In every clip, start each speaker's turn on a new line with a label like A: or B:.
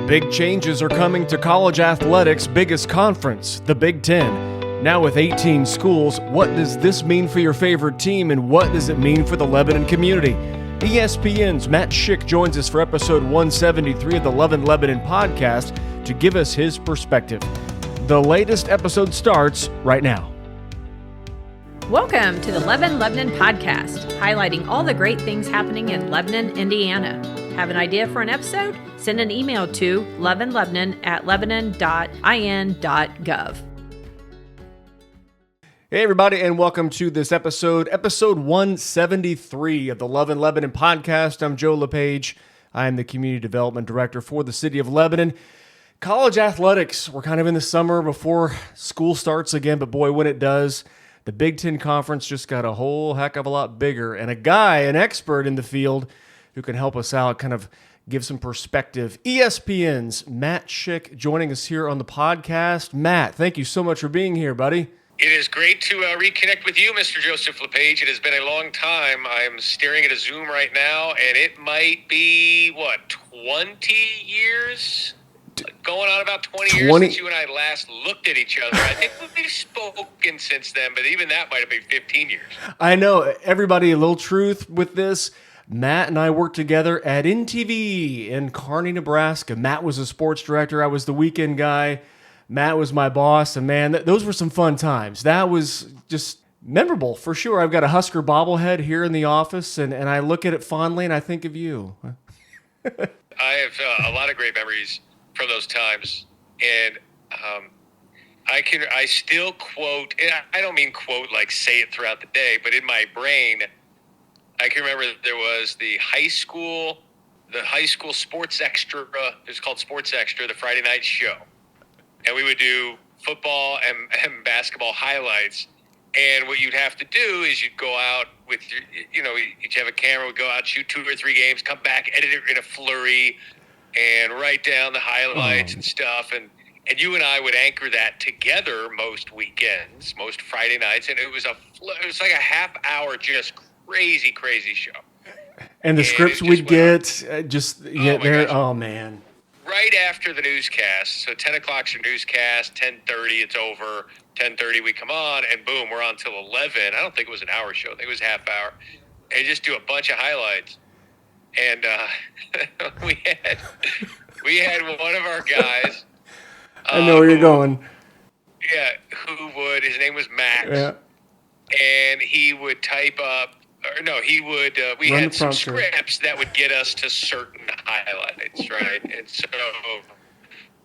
A: Big changes are coming to college athletics' biggest conference, the Big Ten. Now with 18 schools, what does this mean for your favorite team and what does it mean for the Lebanon community? ESPN's Matt Schick joins us for episode 173 of the Love in Lebanon podcast to give us his perspective. The latest episode starts right now.
B: Welcome to the Love in Lebanon podcast, highlighting all the great things happening in Lebanon, Indiana. Have an idea for an episode? Send an email to lovinlebanon@lebanon.in.gov.
A: Hey everybody, and welcome to this episode 173 of the Love in Lebanon podcast. I'm Joe LePage. I am the Community Development Director for the City of Lebanon. College athletics, we're kind of in the summer before school starts again, but boy, when it does, the Big Ten Conference just got a whole heck of a lot bigger. And a guy, an expert in the field, who can help us out, kind of give some perspective. ESPN's Matt Schick joining us here on the podcast. Matt, thank you so much for being here, buddy.
C: It is great to reconnect with you, Mr. Joseph LePage. It has been a long time. I'm staring at a Zoom right now, and it might be, 20 years? Going on about 20 years since you and I last looked at each other. I think we've spoken since then, but even that might have been 15 years.
A: I know. Everybody, a little truth with this. Matt and I worked together at NTV in Kearney, Nebraska. Matt was a sports director. I was the weekend guy. Matt was my boss. And man, those were some fun times. That was just memorable for sure. I've got a Husker bobblehead here in the office, and I look at it fondly and I think of you.
C: I have a lot of great memories from those times. And I still quote, and I don't mean quote like say it throughout the day, but in my brain, I can remember that there was the high school sports extra. It was called Sports Extra, the Friday night show. And we would do football and basketball highlights. And what you'd have to do is you'd go out with your, you'd have a camera, would go out, shoot 2 or 3 games, come back, edit it in a flurry, and write down the highlights and stuff. And you and I would anchor that together most weekends, most Friday nights. And it was like a half hour, just crazy show.
A: And the scripts we'd get, oh man.
C: Right after the newscast, so 10 o'clock's your newscast, 10:30 it's over, 10:30 we come on, and boom, we're on till 11. I don't think it was an hour show, I think it was half hour. And just do a bunch of highlights. And we had one of our guys.
A: I know where you're going.
C: Yeah, his name was Max. Yeah. And he would type up, we had some scripts that would get us to certain highlights, right? And so,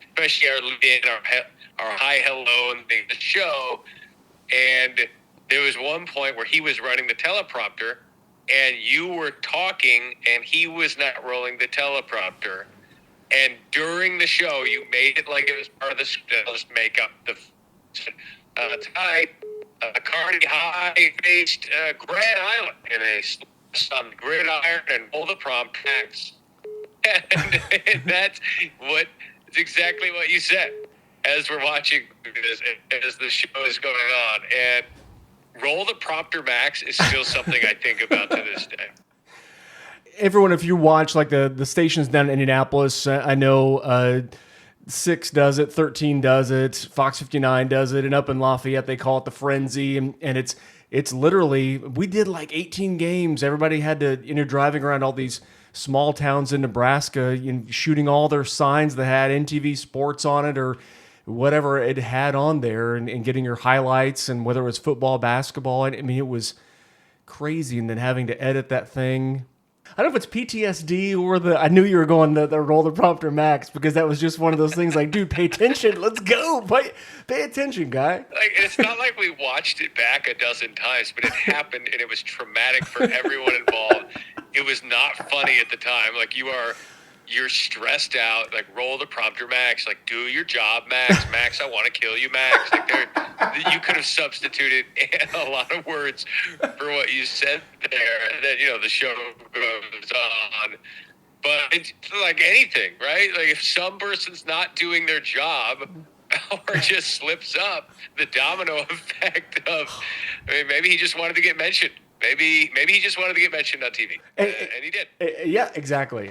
C: especially our lead-in, our hi, hello, and the show. And there was one point where he was running the teleprompter, and you were talking, and he was not rolling the teleprompter. And during the show, you made it like it was part of the script. Let's make up the tonight. Kearney High faced Grand Island, and they slipped on the gridiron and pulled the prompt tax. And that's exactly what you said as we're watching this, as the show is going on. And roll the prompter max is still something I think about to this day.
A: Everyone, if you watch like the stations down in Indianapolis, I know 6 does it, 13 does it, Fox 59 does it, and up in Lafayette they call it the Frenzy, and it's literally, we did like 18 games. Everybody had to, driving around all these small towns in Nebraska, shooting all their signs that had NTV Sports on it or whatever it had on there, and getting your highlights, and whether it was football, basketball. I mean, it was crazy, and then having to edit that thing. I don't know if it's PTSD or I knew you were going the roll the prompter max, because that was just one of those things like, dude, pay attention. Let's go. Pay attention, guy.
C: Like, it's not like we watched it back a dozen times, but it happened and it was traumatic for everyone involved. It was not funny at the time. Like, you're stressed out, like, roll the prompter max, like, do your job, Max. Max, I want to kill you, Max. Like, you could have substituted a lot of words for what you said there, that, the show goes on. But it's like anything, right? Like, if some person's not doing their job or just slips up, the domino effect of, maybe he just wanted to get mentioned. Maybe he just wanted to get mentioned on TV, and he did.
A: Yeah, exactly.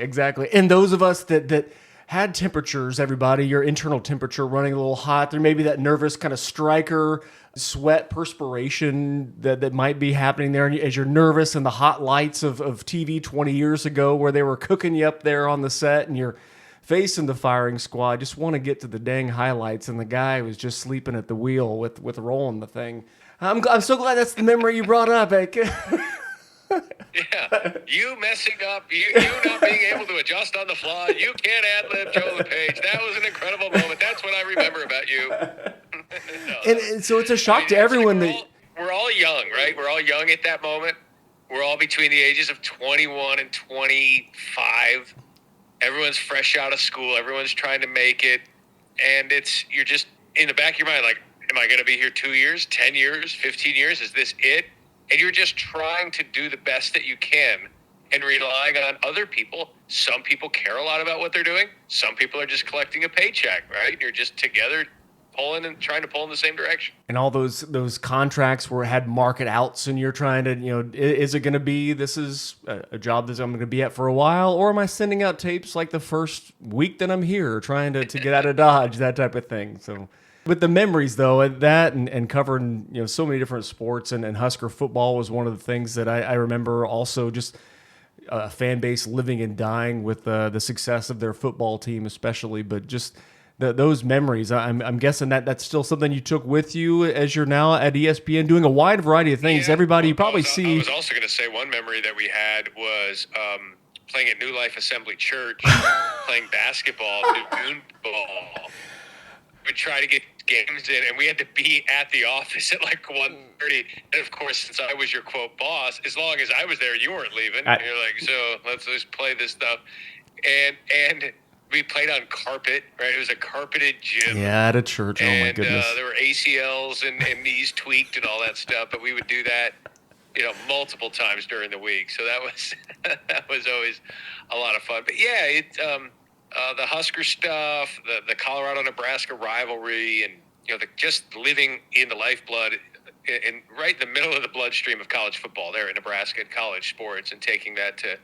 A: And those of us that had temperatures, everybody, your internal temperature running a little hot. There may be that nervous kind of striker sweat, perspiration that might be happening there as you're nervous, and the hot lights of TV 20 years ago where they were cooking you up there on the set and you're facing the firing squad. Just want to get to the dang highlights, and the guy was just sleeping at the wheel with rolling the thing. I'm so glad that's the memory you brought up, Ike.
C: Yeah, you messing up, you not being able to adjust on the fly, you can't ad-lib Joe LePage. That was an incredible moment. That's what I remember about you. No.
A: And so it's a shock to everyone that
C: we're all young, right? We're all young at that moment. We're all between the ages of 21 and 25. Everyone's fresh out of school. Everyone's trying to make it, and you're just in the back of your mind, like, am I going to be here 2 years, 10 years, 15 years? Is this it? And you're just trying to do the best that you can and relying on other people. Some people care a lot about what they're doing. Some people are just collecting a paycheck, right? You're just together pulling and trying to pull in the same direction.
A: And all those contracts had market outs, and you're trying to, is it going to be, this is a job that I'm going to be at for a while, or am I sending out tapes like the first week that I'm here, trying to get out of Dodge, that type of thing. So with the memories, though, that and covering so many different sports, and Husker football was one of the things that I remember. Also, just a fan base living and dying with the success of their football team, especially. But just those memories, I'm guessing that's still something you took with you as you're now at ESPN doing a wide variety of things.
C: Yeah,
A: Everybody you probably see.
C: I was also going to say one memory that we had was playing at New Life Assembly Church, playing basketball, Dragoon ball. We'd try to get games in, and we had to be at the office at like 1:30. And of course, since I was your quote boss, as long as I was there, you weren't leaving. You're like, so let's just play this stuff. And we played on carpet, right? It was a carpeted gym.
A: Yeah, at a church.
C: And,
A: oh my goodness.
C: There were ACLs and knees tweaked and all that stuff, but we would do that, multiple times during the week. So that was always a lot of fun. But yeah, the Husker stuff, the Colorado-Nebraska rivalry, and just living in the lifeblood, and right in the middle of the bloodstream of college football there in Nebraska and college sports, and taking that to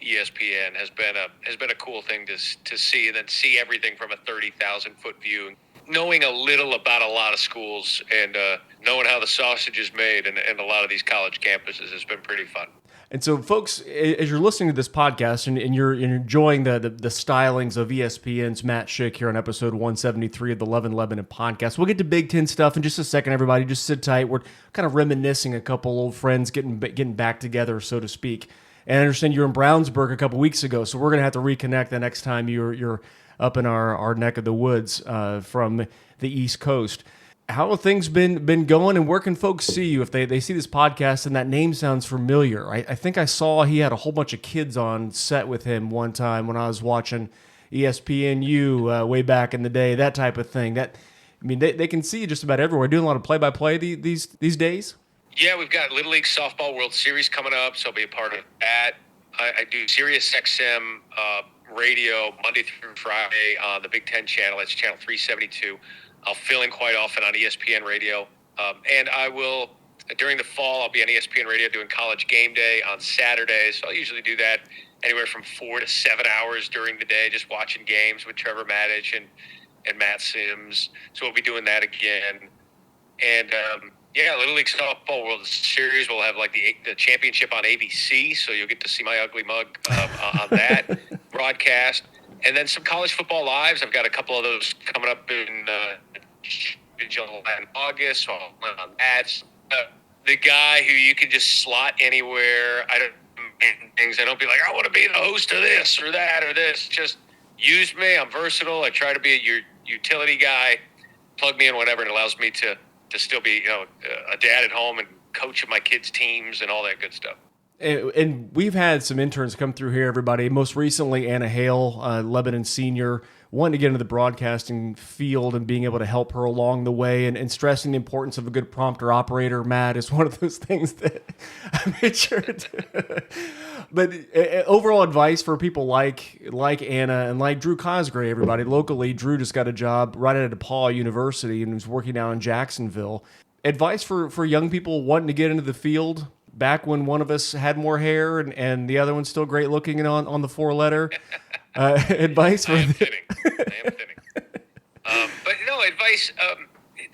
C: ESPN has been a cool thing to see, and then see everything from a 30,000-foot view, knowing a little about a lot of schools, and knowing how the sausage is made in a lot of these college campuses has been pretty fun.
A: And so, folks, as you're listening to this podcast and you're enjoying the stylings of ESPN's Matt Schick here on episode 173 of the Love and Lebanon podcast, we'll get to Big Ten stuff in just a second, everybody. Just sit tight. We're kind of reminiscing a couple old friends getting back together, so to speak. And I understand you were in Brownsburg a couple weeks ago, so we're going to have to reconnect the next time you're up in our neck of the woods from the East Coast. How have things been going, and where can folks see you if they see this podcast and that name sounds familiar? I think I saw he had a whole bunch of kids on set with him one time when I was watching ESPNU way back in the day, that type of thing. They can see you just about everywhere. Doing a lot of play-by-play these days?
C: Yeah, we've got Little League Softball World Series coming up, so I'll be a part of that. I do Sirius XM radio Monday through Friday on the Big Ten channel. That's channel 372. I'll fill in quite often on ESPN radio. And I will, during the fall, I'll be on ESPN radio doing College Game Day on Saturdays. So I'll usually do that anywhere from 4 to 7 hours during the day, just watching games with Trevor Maddich and Matt Sims. So we'll be doing that again. And, Little League Softball World Series, we'll have like the championship on ABC. So you'll get to see my ugly mug on that broadcast. And then some college football lives. I've got a couple of those coming up in July and August. So I'll plan on that. The guy who you can just slot anywhere. I don't be like, I want to be the host of this or that or this. Just use me. I'm versatile. I try to be your utility guy. Plug me in whenever. It allows me to still be a dad at home and coach of my kids' teams and all that good stuff.
A: And we've had some interns come through here, everybody. Most recently, Anna Hale, Lebanon senior, wanting to get into the broadcasting field and being able to help her along the way, and stressing the importance of a good prompter operator. Matt is one of those things that I made sure to. But overall advice for people like Anna and like Drew Cosgray, everybody. Locally, Drew just got a job right at DePaul University and was working down in Jacksonville. Advice for young people wanting to get into the field back when one of us had more hair and the other one's still great looking and on the 4-letter. Advice for
C: I am kidding. But no, advice.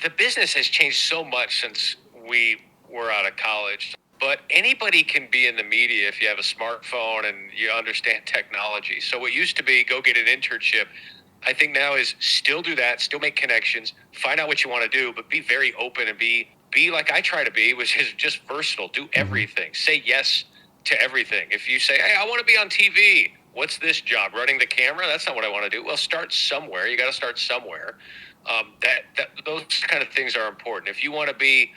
C: The business has changed so much since we were out of college. But anybody can be in the media if you have a smartphone and you understand technology. So what used to be go get an internship, I think now is still do that, still make connections, find out what you want to do, but be very open and be like I try to be, which is just versatile. Do everything. Say yes to everything. If you say, hey, I want to be on TV, what's this job? Running the camera? That's not what I want to do. Well, start somewhere. You got to start somewhere. Those kind of things are important. If you want to be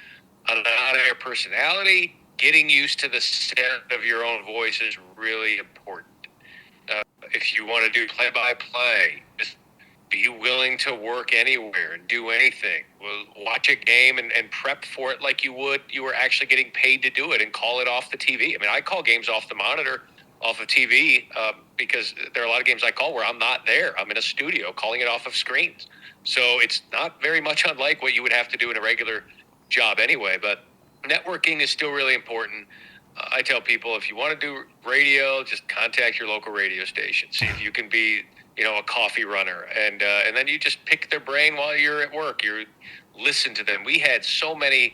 C: an on-air personality, getting used to the sound of your own voice is really important. If you want to do play-by-play, just be willing to work anywhere and do anything. We'll watch a game and prep for it like you were actually getting paid to do it, and call it off the TV. I mean, I call games off the monitor, off of TV, because there are a lot of games I call where I'm not there. I'm in a studio calling it off of screens. So it's not very much unlike what you would have to do in a regular job anyway, but networking is still really important. I tell people, if you want to do radio, just contact your local radio station. See if you can be, a coffee runner, and then you just pick their brain while you're at work. You listen to them. We had so many.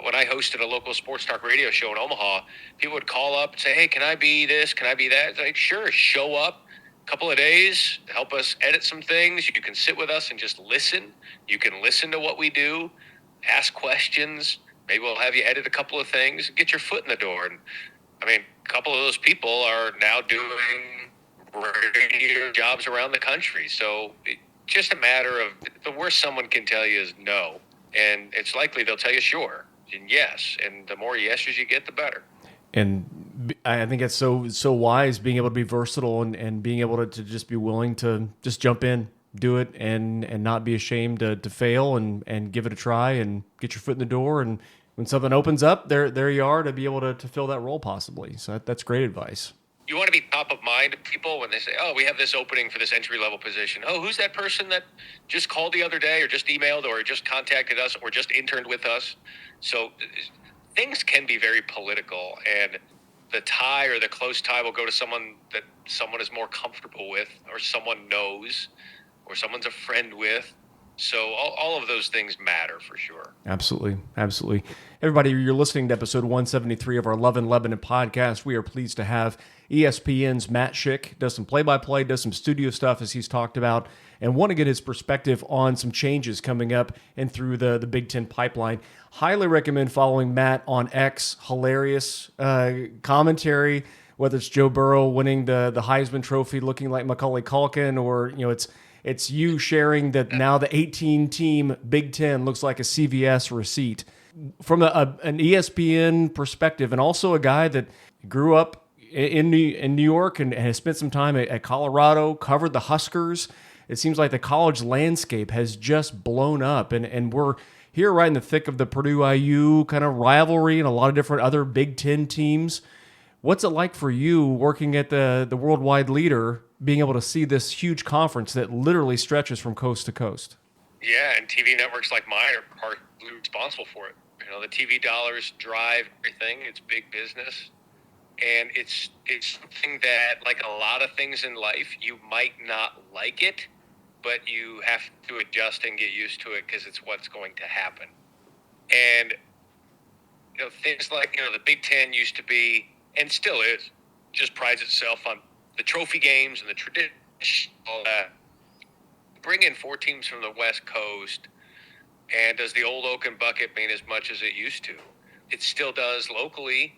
C: When I hosted a local sports talk radio show in Omaha, people would call up and say, "Hey, can I be this? Can I be that?" It's like, sure, show up. A couple of days, help us edit some things. You can sit with us and just listen. You can listen to what we do, ask questions. Maybe we'll have you edit a couple of things, get your foot in the door. And I mean, a couple of those people are now doing radio jobs around the country. So it's just a matter of, the worst someone can tell you is no. And it's likely they'll tell you sure and yes. And the more yeses you get, the better.
A: And I think it's so wise being able to be versatile and being able to just be willing to just jump in, do it, and not be ashamed to fail and give it a try and get your foot in the door. And when something opens up, there you are to be able to fill that role possibly. So that's great advice.
C: You want to be top of mind to people when they say, oh, we have this opening for this entry-level position. Oh, who's that person that just called the other day or just emailed or just contacted us or just interned with us? So things can be very political, and the tie or the close tie will go to someone that someone is more comfortable with, or someone knows, or someone's a friend with. So all of those things matter for sure.
A: Absolutely. Absolutely. Everybody, you're listening to episode 173 of our Love in Lebanon podcast. We are pleased to have ESPN's Matt Schick, does some play-by-play, does some studio stuff as he's talked about, and want to get his perspective on some changes coming up and through the Big Ten pipeline. Highly recommend following Matt on X. Hilarious commentary, whether it's Joe Burrow winning the Heisman Trophy looking like Macaulay Culkin, or it's you sharing that now the 18-team Big Ten looks like a CVS receipt. From an ESPN perspective, and also a guy that grew up in New York and has spent some time at Colorado, covered the Huskers. It seems like the college landscape has just blown up, and we're here right in the thick of the Purdue-IU kind of rivalry and a lot of different other Big Ten teams. What's it like for you working at the worldwide leader, being able to see this huge conference that literally stretches from coast to coast?
C: Yeah, and TV networks like mine are partly responsible for it. The TV dollars drive everything. It's big business. And it's something that, like a lot of things in life, you might not like it, but you have to adjust and get used to it because it's what's going to happen. And things like the Big Ten used to be, and still is, just prides itself on the trophy games and the tradition, all that. Bring in 4 teams from the West Coast, and does the old Oak and Bucket mean as much as it used to? It still does locally,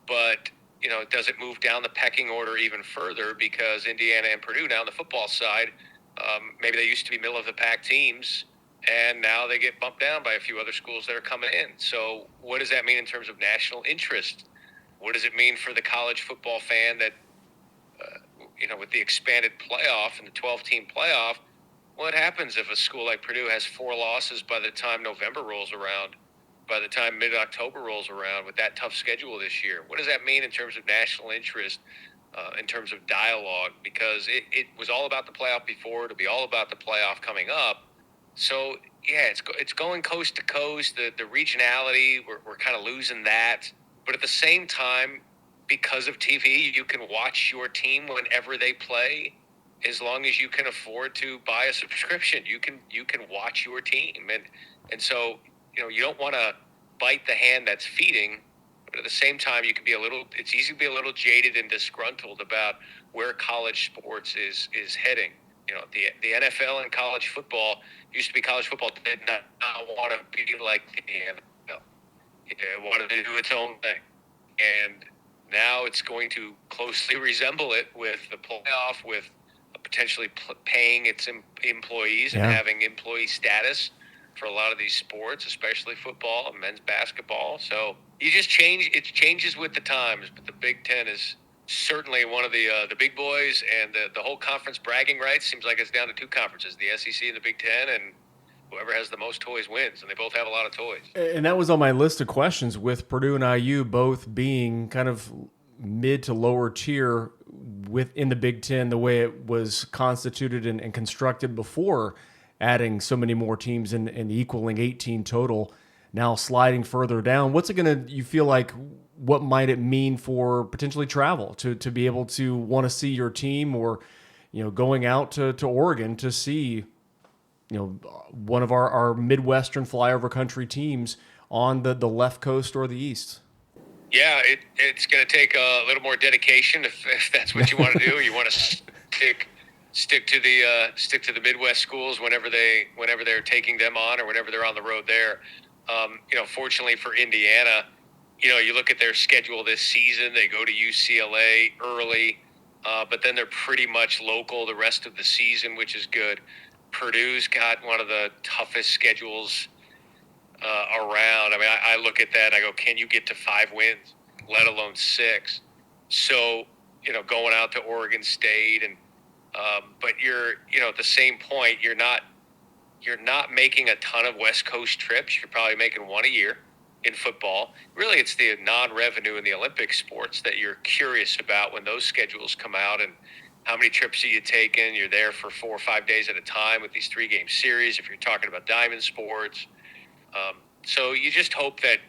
C: but does it move down the pecking order even further because Indiana and Purdue now on the football side, maybe they used to be middle of the pack teams, and now they get bumped down by a few other schools that are coming in. So what does that mean in terms of national interest? What does it mean for the college football fan that, with the expanded playoff and the 12-team playoff, what happens if a school like Purdue has 4 losses by the time November rolls around, by the time mid-October rolls around with that tough schedule this year? What does that mean in terms of national interest, in terms of dialogue? Because it was all about the playoff before, it'll be all about the playoff coming up. So, yeah, it's going coast to coast. The regionality, we're kind of losing that. But at the same time, because of TV, you can watch your team whenever they play. as long as you can afford to buy a subscription, you can watch your team. And so, you don't want to bite the hand that's feeding, but at the same time, it's easy to be a little jaded and disgruntled about where college sports is heading. The NFL and college football used to be college football did not want to be like the NFL. It wanted to do its own thing. And now it's going to closely resemble it with the playoff, with potentially paying its employees and having employee status for a lot of these sports, especially football and men's basketball. So you just it changes with the times. But the Big Ten is certainly one of the big boys, and the whole conference bragging rights seems like it's down to two conferences, the SEC and the Big Ten, and whoever has the most toys wins, and they both have a lot of toys.
A: And that was on my list of questions, with Purdue and IU both being kind of mid to lower tier within the Big Ten, the way it was constituted and constructed before adding so many more teams and equaling 18 total, now sliding further down. What's it going to, you feel like, what might it mean for potentially travel to be able to want to see your team, or, going out to Oregon to see, one of our Midwestern flyover country teams on the left coast or the east?
C: Yeah, it's going to take a little more dedication if that's what you want to do. You want to stick to the Midwest schools whenever they're taking them on, or whenever they're on the road there. Fortunately for Indiana, you look at their schedule this season. They go to UCLA early, but then they're pretty much local the rest of the season, which is good. Purdue's got one of the toughest schedules around. I mean, I look at that and I go, can you get to 5 wins, let alone 6? So, going out to Oregon State, and but you're, at the same point, you're not making a ton of West Coast trips. You're probably making one a year in football. Really, it's the non-revenue in the Olympic sports that you're curious about when those schedules come out, and how many trips are you taking? You're there for 4 or 5 days at a time with these 3-game series, if you're talking about diamond sports. So you just hope that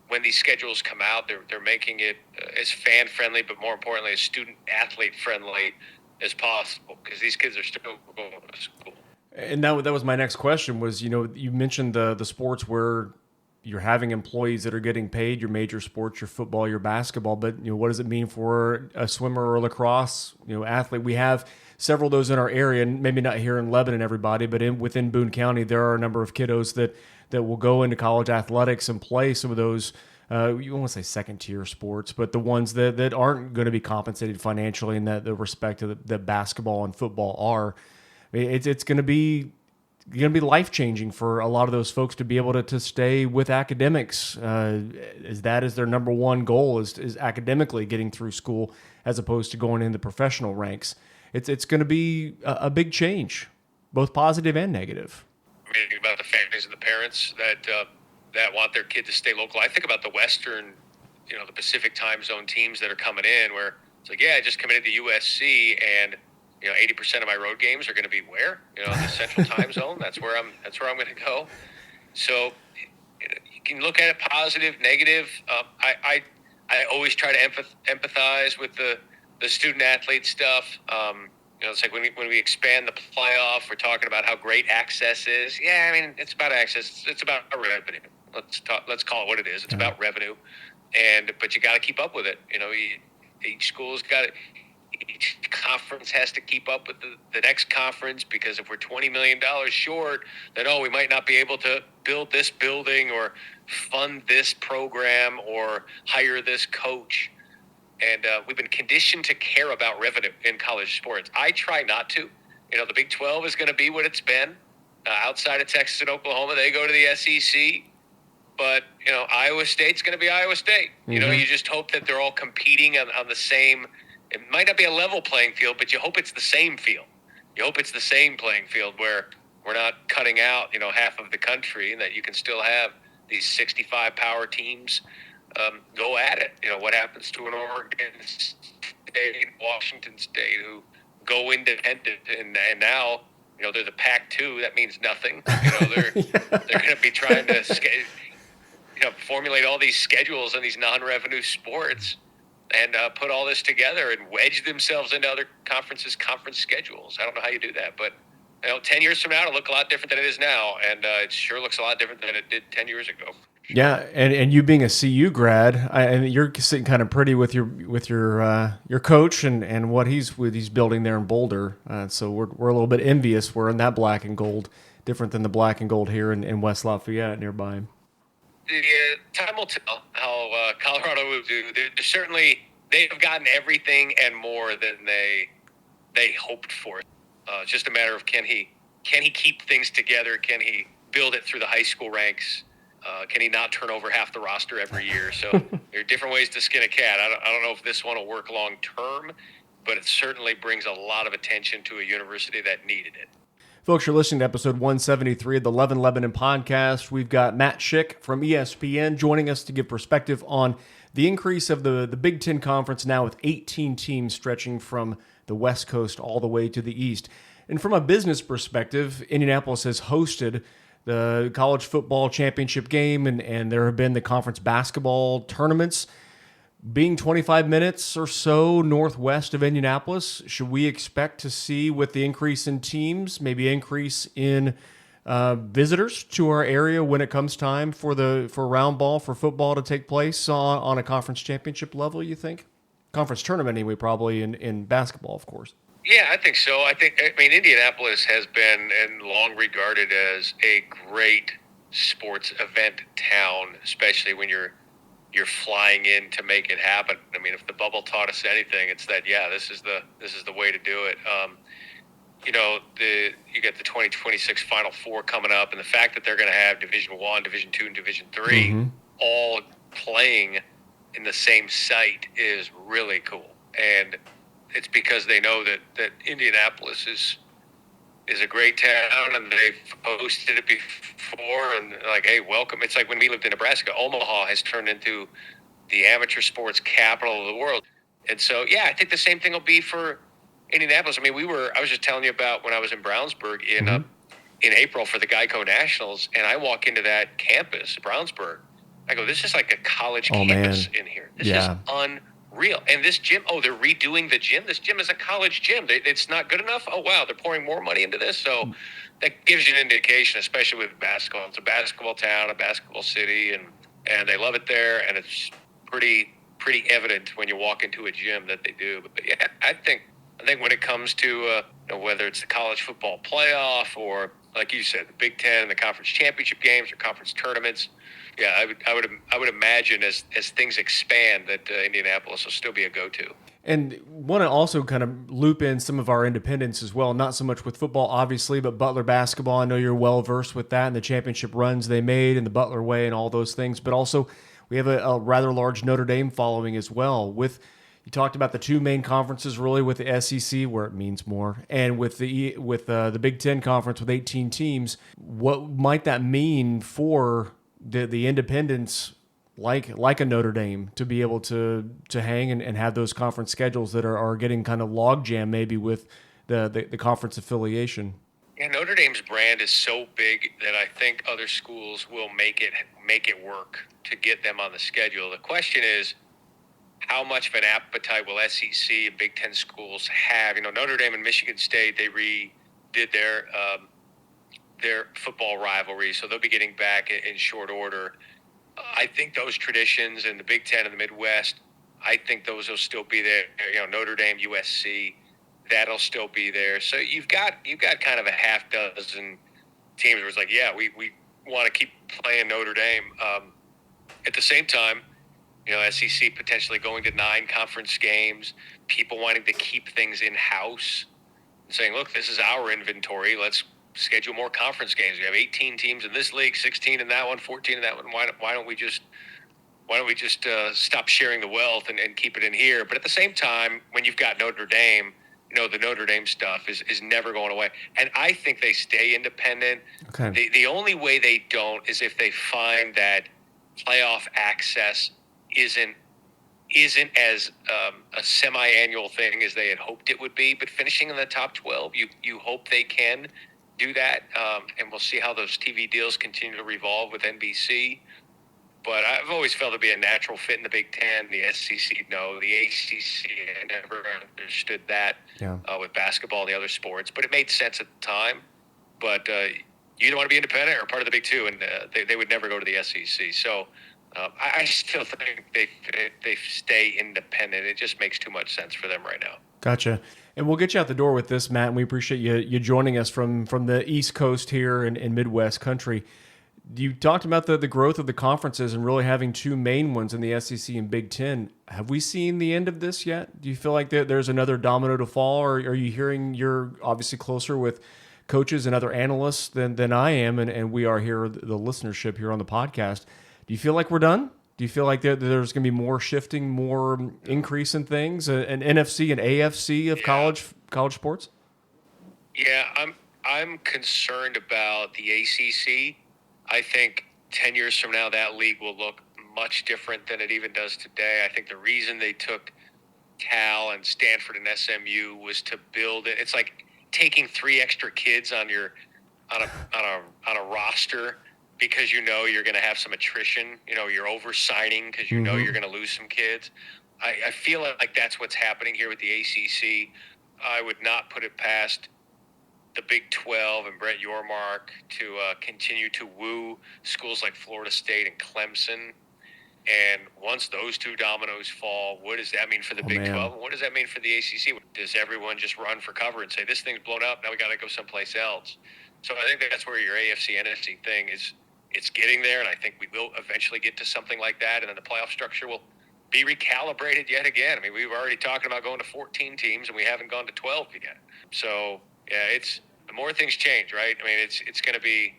C: when these schedules come out, they're making it as fan-friendly, but more importantly, as student-athlete friendly as possible, because these kids are still going to school.
A: And that was my next question was, you mentioned the sports where you're having employees that are getting paid, your major sports, your football, your basketball, but what does it mean for a swimmer or lacrosse athlete? We have several of those in our area, and maybe not here in Lebanon, everybody, but within Boone County, there are a number of kiddos that will go into college athletics and play some of those, you want to say second tier sports, but the ones that aren't going to be compensated financially in the respect that basketball and football are. It's going to be life changing for a lot of those folks to be able to stay with academics. That is their number one goal, is academically getting through school, as opposed to going in the professional ranks. It's going to be a big change, both positive and negative.
C: I mean, think about the families and the parents that want their kid to stay local. I think about the Western, the Pacific time zone teams that are coming in, where it's like, yeah, I just committed to USC, and 80% of my road games are going to be where? The Central Time Zone. That's where I'm going to go. So you can look at it positive, negative. I always try to empathize with the student athlete stuff. It's like when we expand the playoff, we're talking about how great access is. Yeah, I mean, it's about access. It's about revenue. Let's call it what it is. It's about revenue, but you got to keep up with it. Each school's got it. Each conference has to keep up with the next conference, because if we're $20 million short, then we might not be able to build this building or fund this program or hire this coach. And we've been conditioned to care about revenue in college sports. I try not to. The Big 12 is going to be what it's been. Outside of Texas and Oklahoma, they go to the SEC. But, Iowa State's going to be Iowa State.
A: Mm-hmm.
C: You just hope that they're all competing on the same. It might not be a level playing field, but you hope it's the same field. You hope it's the same playing field where we're not cutting out, half of the country, and that you can still have these 65 power teams go at it. What happens to an Oregon State, Washington State, who go independent, and now, they're the Pac-2. That means nothing. They're going to be trying to formulate all these schedules on these non-revenue sports and put all this together and wedge themselves into other conference schedules. I don't know how you do that, but 10 years from now, it'll look a lot different than it is now, and it sure looks a lot different than it did 10 years ago.
A: Yeah, and you being a CU grad, and you're sitting kind of pretty with your coach and what he's building there in Boulder. So we're a little bit envious. We're in that black and gold, different than the black and gold here in West Lafayette nearby.
C: Time will tell how Colorado will do. They have gotten everything and more than they hoped for. It's just a matter of can he keep things together? Can he build it through the high school ranks? Can he not turn over half the roster every year? So there are different ways to skin a cat. I don't know if this one will work long term, but it certainly brings a lot of attention to a university that needed it.
A: Folks, you're listening to episode 173 of the Love in Lebanon podcast. We've got Matt Schick from ESPN joining us to give perspective on the increase of the Big Ten Conference now with 18 teams stretching from the West Coast all the way to the East. And from a business perspective, Indianapolis has hosted the college football championship game, and there have been the conference basketball tournaments. Being 25 minutes or so northwest of Indianapolis, should we expect to see, with the increase in teams, maybe increase in visitors to our area when it comes time for round ball, for football to take place on a conference championship level, you think? Conference tournament anyway, probably in basketball, of course.
C: Yeah, I think so. Indianapolis has been and long regarded as a great sports event town, especially when you're flying in to make it happen. I mean, if the bubble taught us anything, it's that this is the way to do it. You get the 2026 Final Four coming up, and the fact that they're going to have Division I, Division II, and Division III all playing in the same site is really cool. And it's because they know that Indianapolis is a great town, and they've hosted it before, and hey, welcome. It's like when we lived in Nebraska, Omaha has turned into the amateur sports capital of the world. And so, I think the same thing will be for Indianapolis. I mean, I was just telling you about when I was in Brownsburg in April for the Geico Nationals, and I walk into that campus, Brownsburg. I go, this is like a college campus in here. This is unreal. And this gym, they're redoing the gym. This gym is a college gym. It's not good enough. Oh, wow, they're pouring more money into this. So that gives you an indication, especially with basketball. It's a basketball town, a basketball city, and they love it there. And it's pretty evident when you walk into a gym that they do. But I think when it comes to whether it's the college football playoff or, like you said, the Big Ten and the conference championship games or conference tournaments, I would imagine as things expand that Indianapolis will still be a go-to.
A: And want to also kind of loop in some of our independents as well, not so much with football, obviously, but Butler basketball. I know you're well-versed with that and the championship runs they made and the Butler way and all those things. But also we have a rather large Notre Dame following as well. You talked about the two main conferences, really, with the SEC, where it means more, and with the Big Ten conference with 18 teams. What might that mean for the independents, like a Notre Dame, to be able to hang and have those conference schedules that are getting kind of logjam maybe with the conference affiliation?
C: Yeah, Notre Dame's brand is so big that I think other schools will make it work to get them on the schedule. The question is, how much of an appetite will SEC and Big Ten schools have? Notre Dame and Michigan State, they redid their football rivalry, so they'll be getting back in short order. I think those traditions in the Big Ten and the Midwest, I think those will still be there. Notre Dame, USC, that'll still be there. So you've got kind of a half dozen teams where it's like, we want to keep playing Notre Dame. At the same time, SEC potentially going to 9 conference games, people wanting to keep things in-house and saying, look, this is our inventory. Let's schedule more conference games. We have 18 teams in this league, 16 in that one, 14 in that one. Why don't we just stop sharing the wealth and keep it in here? But at the same time, when you've got Notre Dame, the Notre Dame stuff is never going away. And I think they stay independent. Okay. The only way they don't is if they find that playoff access isn't as a semi-annual thing as they had hoped it would be. But finishing in the top 12, you hope they can do that, and we'll see how those TV deals continue to revolve with NBC. But I've always felt to be a natural fit in the Big Ten. The SEC, no. The ACC, I never understood that with basketball and the other sports. But it made sense at the time. But you don't want to be independent or part of the Big Two, and they would never go to the SEC. So I still think they stay independent. It just makes too much sense for them right now.
A: Gotcha. And we'll get you out the door with this, Matt, and we appreciate you joining us from the East Coast here in Midwest country. You talked about the growth of the conferences and really having two main ones in the SEC and Big Ten. Have we seen the end of this yet? Do you feel like there's another domino to fall, or are you hearing you're obviously closer with coaches and other analysts than I am, and we are here, the listenership here on the podcast. Do you feel like we're done? Do you feel like there's going to be more shifting, more increase in things, an NFC and AFC of college sports?
C: Yeah, I'm concerned about the ACC. I think 10 years from now, that league will look much different than it even does today. I think the reason they took Cal and Stanford and SMU was to build it. It's like taking 3 extra kids on a roster because you're going to have some attrition. You're over-signing because you're going to lose some kids. I feel like that's what's happening here with the ACC. I would not put it past the Big 12 and Brett Yormark to continue to woo schools like Florida State and Clemson. And once those 2 dominoes fall, what does that mean for the Big 12? And what does that mean for the ACC? Does everyone just run for cover and say, this thing's blown up, now we got to go someplace else? So I think that's where your AFC, NFC thing is. It's getting there, and I think we will eventually get to something like that, and then the playoff structure will be recalibrated yet again. I mean, we were already talking about going to 14 teams, and we haven't gone to 12 yet. So, yeah, the more things change, right? I mean, it's going to be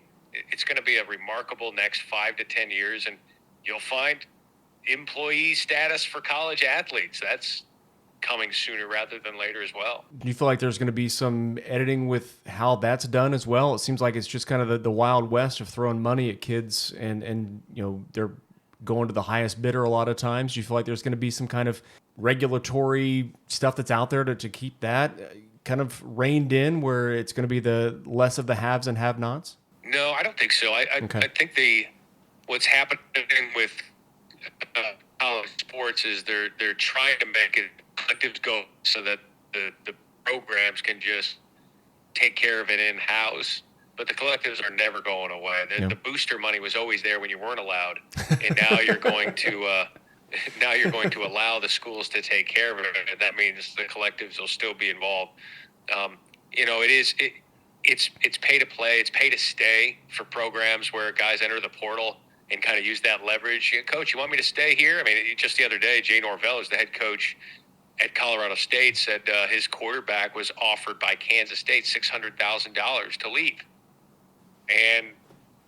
C: a remarkable next 5 to 10 years, and you'll find employee status for college athletes. That's coming sooner rather than later as well.
A: Do you feel like there's going to be some editing with how that's done as well? It seems like it's just kind of the Wild West of throwing money at kids, and they're going to the highest bidder a lot of times. Do you feel like there's going to be some kind of regulatory stuff that's out there to keep that kind of reined in, where it's going to be the less of the haves and have-nots?
C: No, I don't think so. I think what's happening with college sports is they're trying to make it collectives go so that the programs can just take care of it in-house. But the collectives are never going away. The booster money was always there when you weren't allowed, and now you're going to allow the schools to take care of it, and that means the collectives will still be involved. It's pay to play, it's pay to stay for programs where guys enter the portal and kind of use that leverage. Coach, you want me to stay here? I mean, just the other day, Jay Norvell, who's the head coach at Colorado State, said his quarterback was offered by Kansas State $600,000 to leave. And,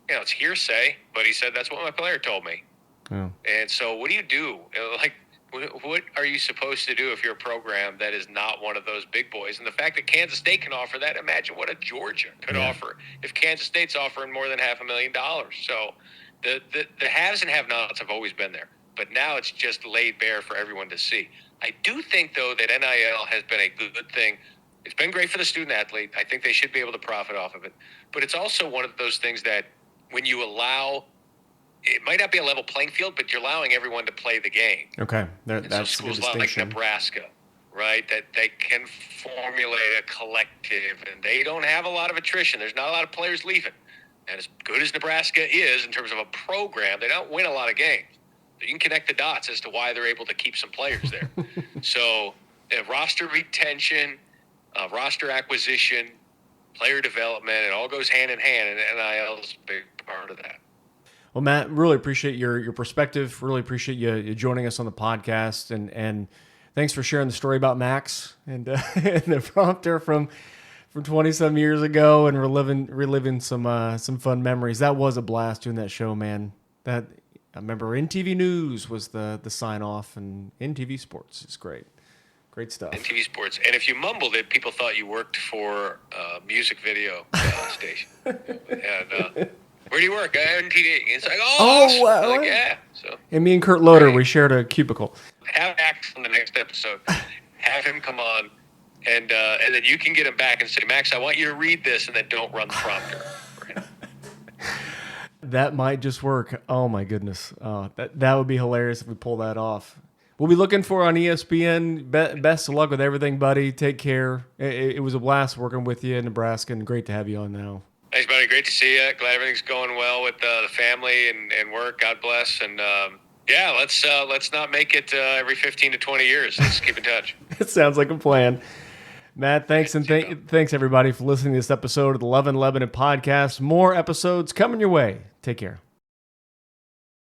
C: it's hearsay, but he said, that's what my player told me. Yeah. And so what do you do? Like, what are you supposed to do if you're a program that is not one of those big boys? And the fact that Kansas State can offer that, imagine what a Georgia could offer if Kansas State's offering more than $500,000. So the haves and have-nots have always been there, but now it's just laid bare for everyone to see. I do think, though, that NIL has been a good thing. It's been great for the student-athlete. I think they should be able to profit off of it. But it's also one of those things that when you allow – it might not be a level playing field, but you're allowing everyone to play the game.
A: Okay.
C: That's so schools like Nebraska, right, that they can formulate a collective, and they don't have a lot of attrition. There's not a lot of players leaving. And as good as Nebraska is in terms of a program, they don't win a lot of games. But you can connect the dots as to why they're able to keep some players there. So roster retention, roster acquisition, player development, it all goes hand in hand, and NIL is a big part of that.
A: Well, Matt, really appreciate your perspective. Really appreciate you joining us on the podcast, and thanks for sharing the story about Max and the prompter from 20-some years ago, and reliving some fun memories. That was a blast doing that show, man. I remember NTV News was the sign off, and NTV Sports is great. Great stuff.
C: NTV Sports. And if you mumbled it, people thought you worked for a music video station. And where do you work? NTV. It's like, wow. Like, yeah. So.
A: And me and Kurt Loder, we shared a cubicle.
C: Have Max on the next episode. Have him come on, and then you can get him back and say, Max, I want you to read this, and then don't run the prompter.
A: That might just work. Oh my goodness. That would be hilarious if we pull that off. We'll be looking for on ESPN. Best of luck with everything, buddy. Take care. It was a blast working with you in Nebraska, and great to have you on now.
C: Thanks, buddy. Great to see you. Glad everything's going well with the family and work. God bless. And let's not make it every 15 to 20 years. Let's keep in touch.
A: It sounds like a plan. Matt, thanks, and thanks everybody for listening to this episode of the Love and Lebanon podcast. More episodes coming your way. Take care.